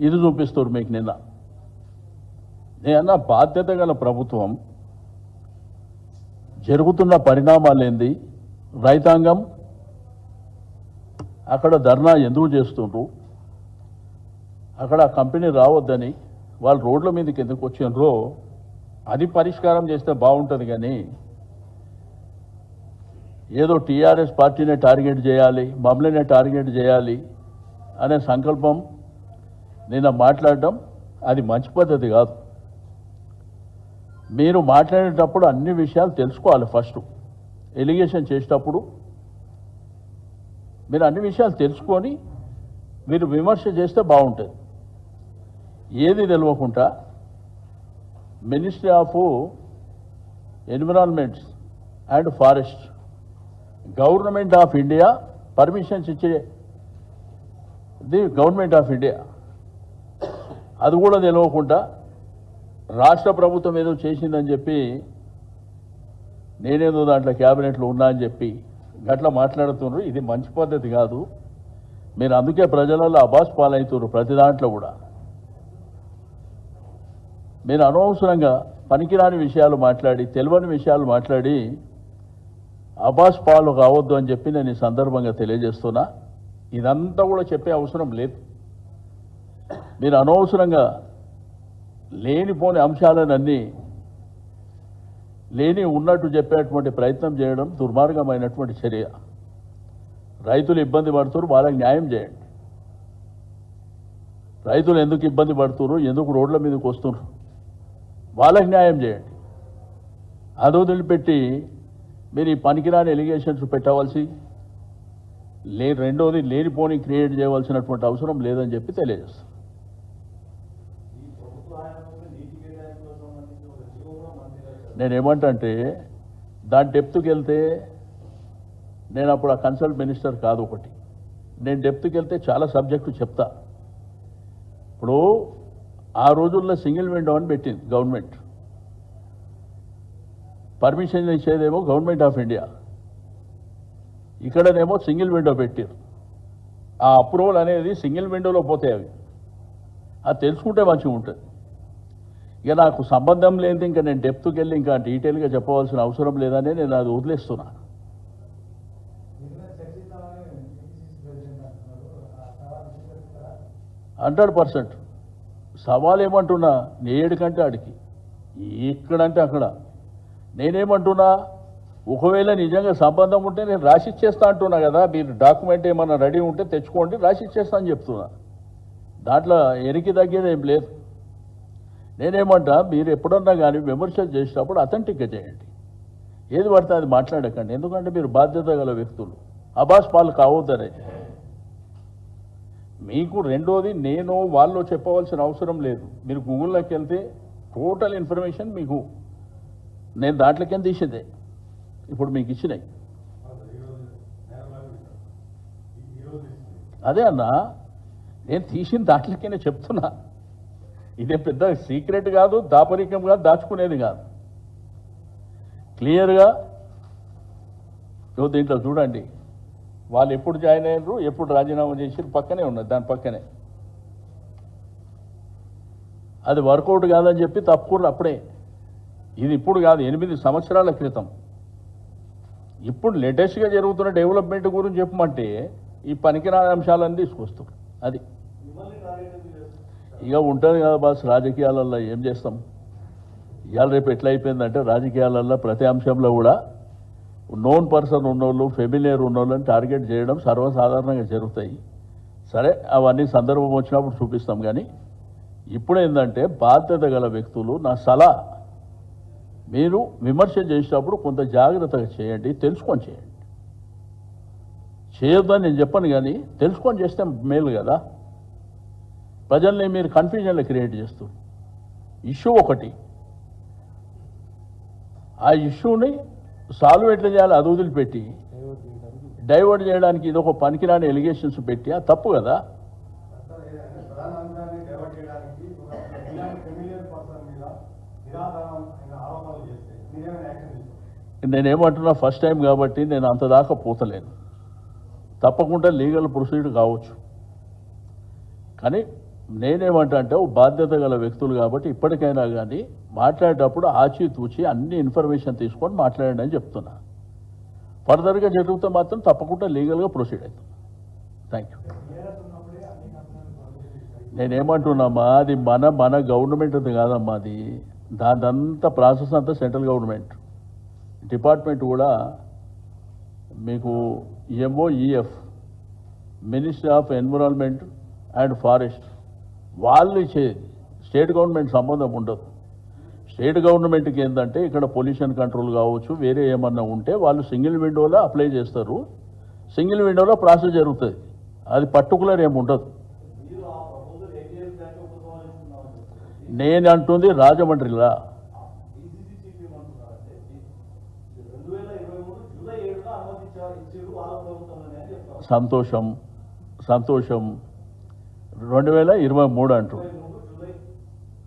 ఇది చూపిస్తారు మీకు నిన్న. నేనన్నా బాధ్యత గల ప్రభుత్వం జరుగుతున్న పరిణామాలు ఏంది, రైతాంగం అక్కడ ధర్నా ఎందుకు చేస్తుండ్రు, అక్కడ కంపెనీ రావద్దని వాళ్ళు రోడ్ల మీదకి ఎందుకు వచ్చిండ్రో అది పరిష్కారం చేస్తే బాగుంటుంది. కానీ ఏదో టీఆర్ఎస్ పార్టీనే టార్గెట్ చేయాలి, మమ్మల్నే టార్గెట్ చేయాలి అనే సంకల్పం నిన్న మాట్లాడడం అది మంచి పద్ధతి కాదు. మీరు మాట్లాడేటప్పుడు అన్ని విషయాలు తెలుసుకోవాలి. ఫస్ట్ ఎలిగేషన్ చేసేటప్పుడు మీరు అన్ని విషయాలు తెలుసుకొని మీరు విమర్శ చేస్తే బాగుంటుంది. ఏది తెలియకుండా ministry of environments and forest government of India permissions ఇచ్చే గవర్నమెంట్ ఆఫ్ ఇండియా అది కూడా తెలియకుండా రాష్ట్ర ప్రభుత్వం ఏదో చేసిందని చెప్పి నేనేదో దాంట్లో క్యాబినెట్లో ఉన్నా అని చెప్పి గట్లా మాట్లాడుతున్నారు. ఇది మంచి పద్ధతి కాదు. మీరు అందుకే ప్రజలలో అబాస్ పాలవుతున్నారు. ప్రతి దాంట్లో కూడా మీరు అనవసరంగా పనికిరాని విషయాలు మాట్లాడి తెలియని విషయాలు మాట్లాడి అబాస్ పాలు కావద్దు అని చెప్పి నేను ఈ సందర్భంగా తెలియజేస్తున్నా. ఇదంతా కూడా చెప్పే అవసరం లేదు. మీరు అనవసరంగా లేనిపోని అంశాలనన్నీ లేని ఉన్నట్టు చెప్పేటువంటి ప్రయత్నం చేయడం దుర్మార్గమైనటువంటి చర్య. రైతులు ఇబ్బంది పడుతున్నారు, వాళ్ళకి న్యాయం చేయండి. రైతులు ఎందుకు ఇబ్బంది పడుతున్నారు, ఎందుకు రోడ్ల మీదకి వస్తున్నారు, వాళ్ళకి న్యాయం చేయండి. అది వదిలిపెట్టి మీరు ఈ పనికిరాని ఎలిగేషన్స్ పెట్టవలసి రెండోది లేనిపోని క్రియేట్ చేయవలసినటువంటి అవసరం లేదని చెప్పి తెలియజేస్తాను. నేనేమంటే దాని డెప్త్కి వెళ్తే నేను అప్పుడు ఆ కన్సల్ట్ మినిస్టర్ కాదు. ఒకటి నేను డెప్త్కి వెళ్తే చాలా సబ్జెక్టు చెప్తా. ఇప్పుడు ఆ రోజుల్లో సింగిల్ విండో అని పెట్టింది గవర్నమెంట్. పర్మిషన్ ఇచ్చేదేమో గవర్నమెంట్ ఆఫ్ ఇండియా, ఇక్కడనేమో సింగిల్ విండో పెట్టారు. ఆ అప్రూవల్ అనేది సింగిల్ విండోలో పోతాయి. అవి అది తెలుసుకుంటే మంచిగా ఉంటుంది. ఇక నాకు సంబంధం లేదు, ఇంకా నేను డెప్త్కి వెళ్ళి ఇంకా డీటెయిల్గా చెప్పవలసిన అవసరం లేదని నేను అది వదిలేస్తున్నా. 100% సవాల్ ఏమంటున్నా, నేడు కంటే ఆడికి ఇక్కడంటే అక్కడ. నేనేమంటున్నా, ఒకవేళ నిజంగా సంబంధం ఉంటే నేను రాసిచ్చేస్తా అంటున్నా కదా. మీరు డాక్యుమెంట్ ఏమన్నా రెడీ ఉంటే తెచ్చుకోండి, రాసిచ్చేస్తా అని చెప్తున్నా. దాంట్లో ఎనికి తగ్గేది ఏం లేదు. నేనేమంటా, మీరు ఎప్పుడన్నా కానీ విమర్శలు చేసేటప్పుడు అథెంటిక్గా చేయండి. ఏది పడితే అది మాట్లాడకండి. ఎందుకంటే మీరు బాధ్యత గల వ్యక్తులు. అబాస్ పాలు కావద్దనే మీకు. రెండోది, నేను వాళ్ళు చెప్పవలసిన అవసరం లేదు. మీరు గూగుల్లోకి వెళ్తే టోటల్ ఇన్ఫర్మేషన్ మీకు నేను దాంట్లోకేం తీసేదే ఇప్పుడు మీకు ఇచ్చినాయి. అదే అన్నా, నేను తీసిన దాంట్లోకే చెప్తున్నా. ఇదే పెద్ద సీక్రెట్ కాదు, దాపరికం కాదు, దాచుకునేది కాదు. క్లియర్గా దీంట్లో చూడండి, వాళ్ళు ఎప్పుడు జాయిన్ అయ్యారు, ఎప్పుడు రాజీనామా చేసారు, పక్కనే ఉన్నది. దాని పక్కనే అది వర్కౌట్ కాదని చెప్పి తప్పుకున్నారు అప్పుడే. ఇది ఇప్పుడు కాదు, 8 సంవత్సరాల క్రితం. ఇప్పుడు లేటెస్ట్గా జరుగుతున్న డెవలప్మెంట్ గురించి చెప్పమంటే ఈ పనికిరాని అంశాలన్నీ తీసుకొస్తారు. అది ఇక ఉంటుంది కదా బాస్. రాజకీయాలలో ఏం చేస్తాం? ఇవాళ రేపు ఎట్లా అయిపోయిందంటే రాజకీయాలలో ప్రతి అంశంలో కూడా నోన్ పర్సన్ ఉన్నోళ్ళు, ఫెమిలియర్ ఉన్నోళ్ళని టార్గెట్ చేయడం సర్వసాధారణంగా జరుగుతాయి. సరే, అవన్నీ సందర్భం వచ్చినప్పుడు చూపిస్తాం. కానీ ఇప్పుడు ఏంటంటే బాధ్యత గల వ్యక్తులు, నా సలహా, మీరు విమర్శ చేసేటప్పుడు కొంత జాగ్రత్తగా చేయండి, తెలుసుకొని చేయండి. చేయొద్దని నేను చెప్పను, కానీ తెలుసుకొని చేస్తే మేలు కదా. ప్రజల్ని మీరు కన్ఫ్యూజన్లో క్రియేట్ చేస్తారు. ఇష్యూ ఒకటి, ఆ ఇష్యూని సాల్వ్ ఎట్లా చేయాలి అది వదిలిపెట్టి డైవర్ట్ చేయడానికి ఇది ఒక పనికిరాని ఎలిగేషన్స్ పెట్టి అది తప్పు కదా. నేనేమంటున్నా, ఫస్ట్ టైం కాబట్టి నేను అంత దాకా పోతలేను. తప్పకుండా లీగల్ ప్రొసీడ్ కావచ్చు, కానీ నేనేమంటా అంటే బాధ్యత గల వ్యక్తులు కాబట్టి ఇప్పటికైనా కానీ మాట్లాడేటప్పుడు ఆచితూచి అన్ని ఇన్ఫర్మేషన్ తీసుకొని మాట్లాడండి అని చెప్తున్నా. ఫర్దర్గా జరిగితే మాత్రం తప్పకుండా లీగల్గా ప్రొసీడ్ అవుతాం. Thank you. నేనేమంటున్నామా, అది మన గవర్నమెంట్ది కాదమ్మా, అది దాదంతా ప్రాసెస్ అంతా సెంట్రల్ గవర్నమెంట్ డిపార్ట్మెంట్ కూడా మీకు MoEF ministry of environment and forest వాళ్ళు ఇచ్చేది, స్టేట్ గవర్నమెంట్ సంబంధం ఉండదు. స్టేట్ గవర్నమెంట్కి ఏంటంటే ఇక్కడ పొల్యూషన్ కంట్రోల్ కావచ్చు, వేరే ఏమన్నా ఉంటే వాళ్ళు సింగిల్ విండోలో అప్లై చేస్తారు, సింగిల్ విండోలో ప్రాసెస్ జరుగుతుంది. అది పర్టికులర్ ఏమి ఉండదు. నేను అంటుంది రాజమండ్రిలా సంతోషం 2023 అంటారు.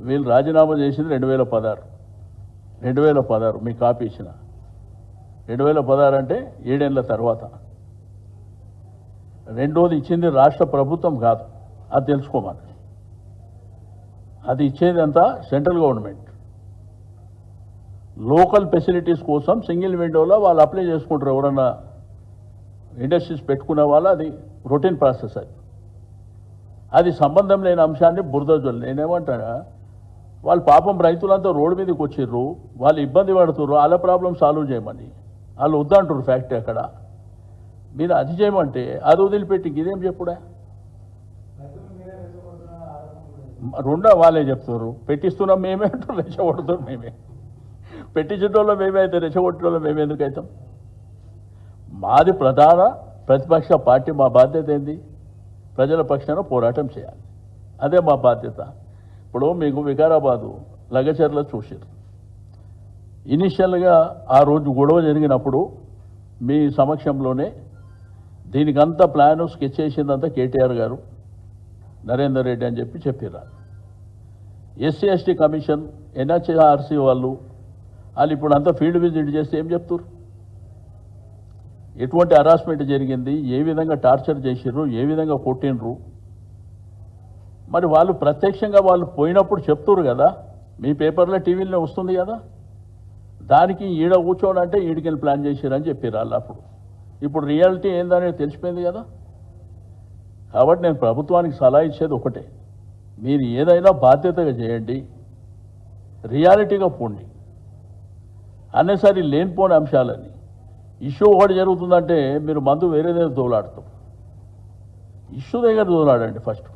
వీళ్ళు రాజీనామా చేసింది 2016 మీకు కాపీ ఇచ్చిన 2016 అంటే 7 ఏళ్ల తర్వాత. రెండోది ఇచ్చింది రాష్ట్ర ప్రభుత్వం కాదు, అది తెలుసుకోమని. అది ఇచ్చేది అంతా సెంట్రల్ గవర్నమెంట్. లోకల్ ఫెసిలిటీస్ కోసం సింగిల్ విండోలో వాళ్ళు అప్లై చేసుకుంటారు. ఎవరన్నా ఇండస్ట్రీస్ పెట్టుకునే వాళ్ళు, అది రొటీన్ ప్రాసెస్. అది సంబంధం లేని అంశాన్ని బురదజల్లు. నేనేమంటానా, వాళ్ళు పాపం రైతులంతా రోడ్డు మీదకి వచ్చిర్రు, వాళ్ళు ఇబ్బంది పడుతుర్రు, వాళ్ళ ప్రాబ్లం సాల్వ్ చేయమని వాళ్ళు వద్దంటారు ఫ్యాక్టరీ. అక్కడ మీరు అది చేయమంటే అది వదిలిపెట్టి ఇదేం చెప్పుడా? రెండో వాళ్ళే చెప్తారు, పెట్టిస్తున్నాం మేమే అంటారు, రెచ్చగొడుతున్నాం మేమే. పెట్టించడంలో మేమే అయితే రెచ్చగొట్టడంలో మేము ఎందుకు అవుతాం? మాది ప్రధాన ప్రతిపక్ష పార్టీ, మా బాధ్యత ఏంది? ప్రజల పక్షాన పోరాటం చేయాలి, అదే మా బాధ్యత. ఇప్పుడు మీకు వికారాబాదు లగచర్ల చూసారు. ఇనిషియల్గా ఆ రోజు గొడవ జరిగినప్పుడు మీ సమక్షంలోనే దీనికంతా ప్లాను స్కెచ్ చేసిందంతా కేటీఆర్ గారు, నరేందర్ రెడ్డి అని చెప్పారు. ఎస్సీ ఎస్టీ కమిషన్, ఎన్హెచ్ఆర్సీ వాళ్ళు ఇప్పుడు అంతా ఫీల్డ్ విజిట్ చేస్తే ఏం చెప్తారు? ఎటువంటి హరాస్మెంట్ జరిగింది, ఏ విధంగా టార్చర్ చేసిర్రు, ఏ విధంగా కొట్టినరు, మరి వాళ్ళు ప్రత్యక్షంగా వాళ్ళు పోయినప్పుడు చెప్తారు కదా, మీ పేపర్లో టీవీలో వస్తుంది కదా. దానికి ఈడ కూర్చోడంటే ఈడికెళ్ళి ప్లాన్ చేశారని చెప్పారు వాళ్ళు అప్పుడు. ఇప్పుడు రియాలిటీ ఏందనేది తెలిసిపోయింది కదా. కాబట్టి నేను ప్రభుత్వానికి సలహా ఇచ్చేది ఒకటే, మీరు ఏదైనా బాధ్యతగా చేయండి, రియాలిటీగా పోండి. అన్నెసరి లేనిపోని అంశాలని ఇష్యూ ఒకటి జరుగుతుందంటే మీరు మందు వేరే దగ్గర దోలాడతాం. ఇష్యూ దగ్గర దోలాడండి ఫస్ట్.